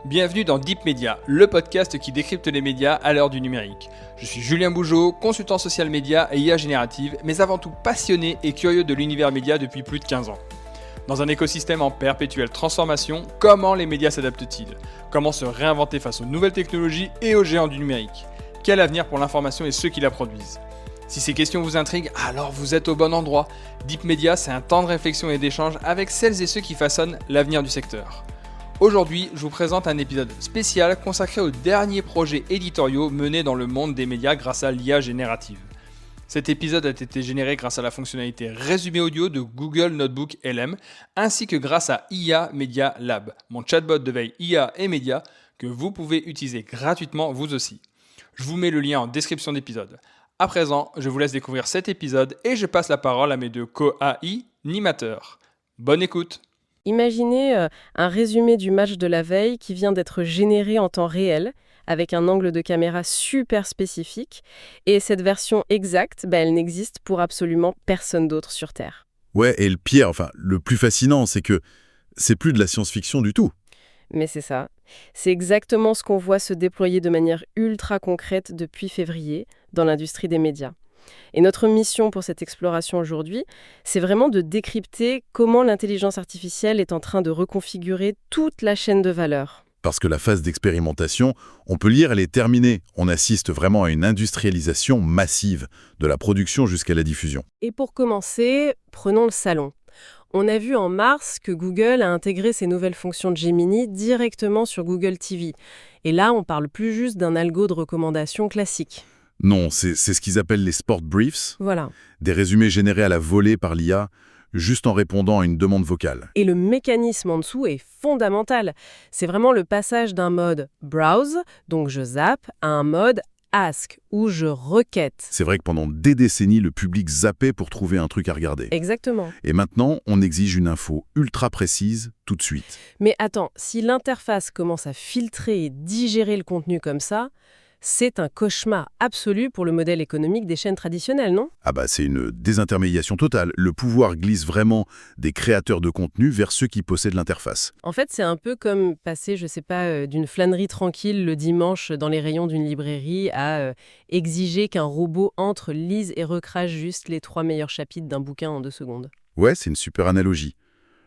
Bienvenue dans Deep Media, le podcast qui décrypte les médias à l'heure du numérique. Je suis Julien Bougeot, consultant social média et IA générative, mais avant tout passionné et curieux de l'univers média depuis plus de 15 ans. Dans un écosystème en perpétuelle transformation, comment les médias s'adaptent-ils ? Comment se réinventer face aux nouvelles technologies et aux géants du numérique ? Quel avenir pour l'information et ceux qui la produisent ? Si ces questions vous intriguent, alors vous êtes au bon endroit. Deep Media, c'est un temps de réflexion et d'échange avec celles et ceux qui façonnent l'avenir du secteur. Aujourd'hui, je vous présente un épisode spécial consacré aux derniers projets éditoriaux menés dans le monde des médias grâce à l'IA générative. Cet épisode a été généré grâce à la fonctionnalité résumé audio de Google Notebook LM, ainsi que grâce à IA Media Lab, mon chatbot de veille IA et médias que vous pouvez utiliser gratuitement vous aussi. Je vous mets le lien en description d'épisode. À présent, je vous laisse découvrir cet épisode et je passe la parole à mes deux co-AI-nimateurs. Bonne écoute! Imaginez un résumé du match de la veille qui vient d'être généré en temps réel, avec un angle de caméra super spécifique, et cette version exacte, elle n'existe pour absolument personne d'autre sur Terre. Ouais, et le pire, le plus fascinant, c'est que c'est plus de la science-fiction du tout. Mais c'est ça. C'est exactement ce qu'on voit se déployer de manière ultra concrète depuis février dans l'industrie des médias. Et notre mission pour cette exploration aujourd'hui, c'est vraiment de décrypter comment l'intelligence artificielle est en train de reconfigurer toute la chaîne de valeur. Parce que la phase d'expérimentation, on peut lire, elle est terminée. On assiste vraiment à une industrialisation massive, de la production jusqu'à la diffusion. Et pour commencer, prenons le salon. On a vu en mars que Google a intégré ses nouvelles fonctions de Gemini directement sur Google TV. Et là, on parle plus juste d'un algo de recommandation classique. Non, c'est ce qu'ils appellent les sport briefs, Voilà. des résumés générés à la volée par l'IA, juste en répondant à une demande vocale. Et le mécanisme en dessous est fondamental. C'est vraiment le passage d'un mode browse, donc je zappe, à un mode ask, où je requête. C'est vrai que pendant des décennies, le public zappait pour trouver un truc à regarder. Exactement. Et maintenant, on exige une info ultra précise tout de suite. Mais attends, si l'interface commence à filtrer et digérer le contenu comme ça, c'est un cauchemar absolu pour le modèle économique des chaînes traditionnelles, non ? C'est une désintermédiation totale. Le pouvoir glisse vraiment des créateurs de contenu vers ceux qui possèdent l'interface. En fait, c'est un peu comme passer, d'une flânerie tranquille le dimanche dans les rayons d'une librairie à exiger qu'un robot entre, lise et recrache juste les 3 meilleurs chapitres d'un bouquin en 2 secondes. Ouais, c'est une super analogie.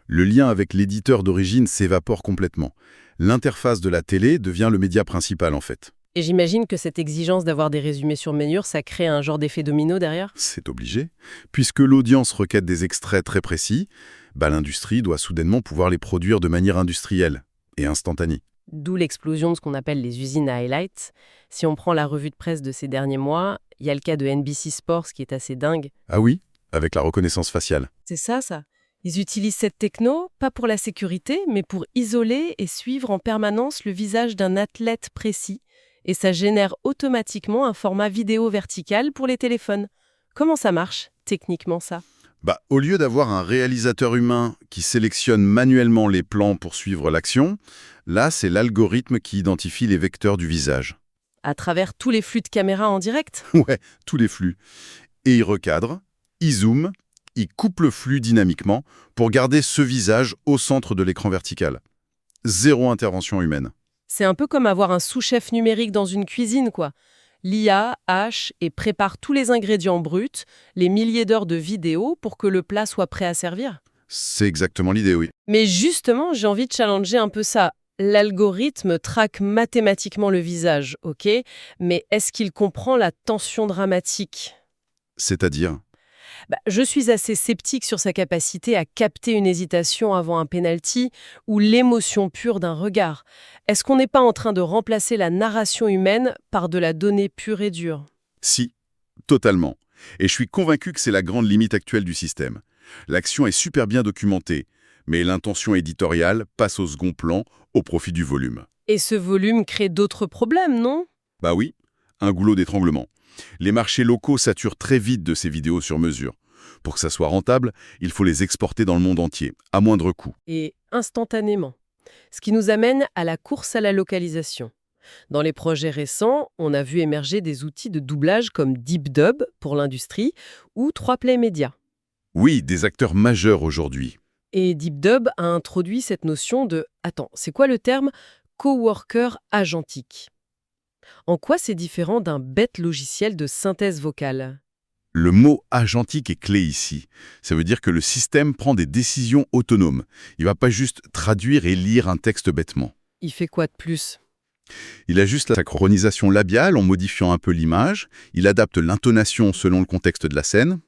Le lien avec l'éditeur d'origine s'évapore complètement. L'interface de la télé devient le média principal, en fait. Et j'imagine que cette exigence d'avoir des résumés sur mesure, ça crée un genre d'effet domino derrière ? C'est obligé. Puisque l'audience requête des extraits très précis, l'industrie doit soudainement pouvoir les produire de manière industrielle et instantanée. D'où l'explosion de ce qu'on appelle les usines à highlights. Si on prend la revue de presse de ces derniers mois, il y a le cas de NBC Sports qui est assez dingue. Ah oui, avec la reconnaissance faciale. C'est ça. Ils utilisent cette techno, pas pour la sécurité, mais pour isoler et suivre en permanence le visage d'un athlète précis. Et ça génère automatiquement un format vidéo vertical pour les téléphones. Comment ça marche, techniquement, ça ? Au lieu d'avoir un réalisateur humain qui sélectionne manuellement les plans pour suivre l'action, là, c'est l'algorithme qui identifie les vecteurs du visage. À travers tous les flux de caméra en direct ? Ouais, tous les flux. Et il recadre, il zoome, il coupe le flux dynamiquement pour garder ce visage au centre de l'écran vertical. Zéro intervention humaine. C'est un peu comme avoir un sous-chef numérique dans une cuisine, quoi. L'IA hache et prépare tous les ingrédients bruts, les milliers d'heures de vidéos pour que le plat soit prêt à servir. C'est exactement l'idée, oui. Mais justement, j'ai envie de challenger un peu ça. L'algorithme traque mathématiquement le visage, ok ? Mais est-ce qu'il comprend la tension dramatique ? C'est-à-dire ? Je suis assez sceptique sur sa capacité à capter une hésitation avant un penalty ou l'émotion pure d'un regard. Est-ce qu'on n'est pas en train de remplacer la narration humaine par de la donnée pure et dure ? Si, totalement. Et je suis convaincu que c'est la grande limite actuelle du système. L'action est super bien documentée, mais l'intention éditoriale passe au second plan au profit du volume. Et ce volume crée d'autres problèmes, non ? Oui, un goulot d'étranglement. Les marchés locaux saturent très vite de ces vidéos sur mesure. Pour que ça soit rentable, il faut les exporter dans le monde entier, à moindre coût. Et instantanément. Ce qui nous amène à la course à la localisation. Dans les projets récents, on a vu émerger des outils de doublage comme DeepDub pour l'industrie ou 3Play Media. Oui, des acteurs majeurs aujourd'hui. Et DeepDub a introduit cette notion de « attends, c'est quoi le terme ? coworker agentique. En quoi c'est différent d'un bête logiciel de synthèse vocale ? Le mot agentique est clé ici. Ça veut dire que le système prend des décisions autonomes. Il ne va pas juste traduire et lire un texte bêtement. Il fait quoi de plus ? Il ajuste la synchronisation labiale en modifiant un peu l'image, il adapte l'intonation selon le contexte de la scène,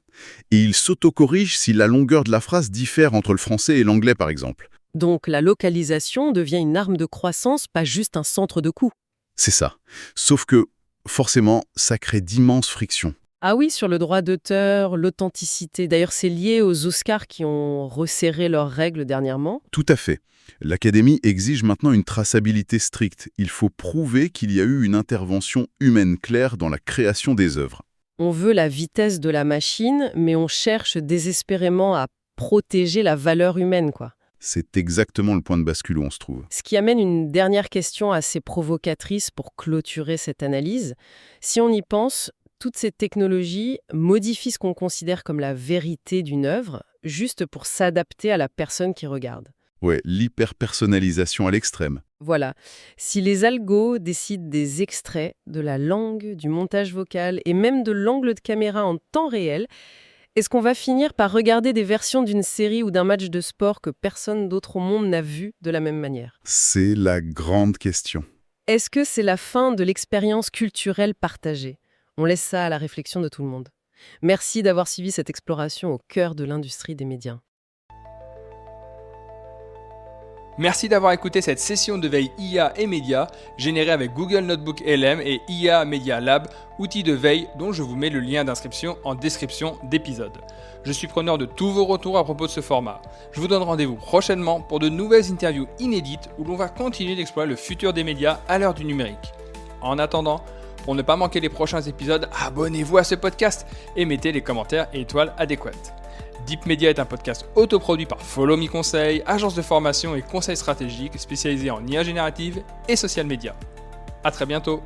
et il s'autocorrige si la longueur de la phrase diffère entre le français et l'anglais par exemple. Donc la localisation devient une arme de croissance, pas juste un centre de coût. C'est ça. Sauf que, forcément, ça crée d'immenses frictions. Ah oui, sur le droit d'auteur, l'authenticité. D'ailleurs, c'est lié aux Oscars qui ont resserré leurs règles dernièrement. Tout à fait. L'Académie exige maintenant une traçabilité stricte. Il faut prouver qu'il y a eu une intervention humaine claire dans la création des œuvres. On veut la vitesse de la machine, mais on cherche désespérément à protéger la valeur humaine, quoi. C'est exactement le point de bascule où on se trouve. Ce qui amène une dernière question assez provocatrice pour clôturer cette analyse. Si on y pense, toutes ces technologies modifient ce qu'on considère comme la vérité d'une œuvre, juste pour s'adapter à la personne qui regarde. Ouais, l'hyper-personnalisation à l'extrême. Voilà. Si les algos décident des extraits, de la langue, du montage vocal et même de l'angle de caméra en temps réel, est-ce qu'on va finir par regarder des versions d'une série ou d'un match de sport que personne d'autre au monde n'a vu de la même manière ? C'est la grande question. Est-ce que c'est la fin de l'expérience culturelle partagée ? On laisse ça à la réflexion de tout le monde. Merci d'avoir suivi cette exploration au cœur de l'industrie des médias. Merci d'avoir écouté cette session de veille IA et médias générée avec Google Notebook LM et IA Media Lab, outils de veille dont je vous mets le lien d'inscription en description d'épisode. Je suis preneur de tous vos retours à propos de ce format. Je vous donne rendez-vous prochainement pour de nouvelles interviews inédites où l'on va continuer d'explorer le futur des médias à l'heure du numérique. En attendant, pour ne pas manquer les prochains épisodes, abonnez-vous à ce podcast et mettez les commentaires et étoiles adéquates. Deep Media est un podcast autoproduit par Follow Me Conseil, agence de formation et conseil stratégique spécialisée en IA générative et social media. À très bientôt.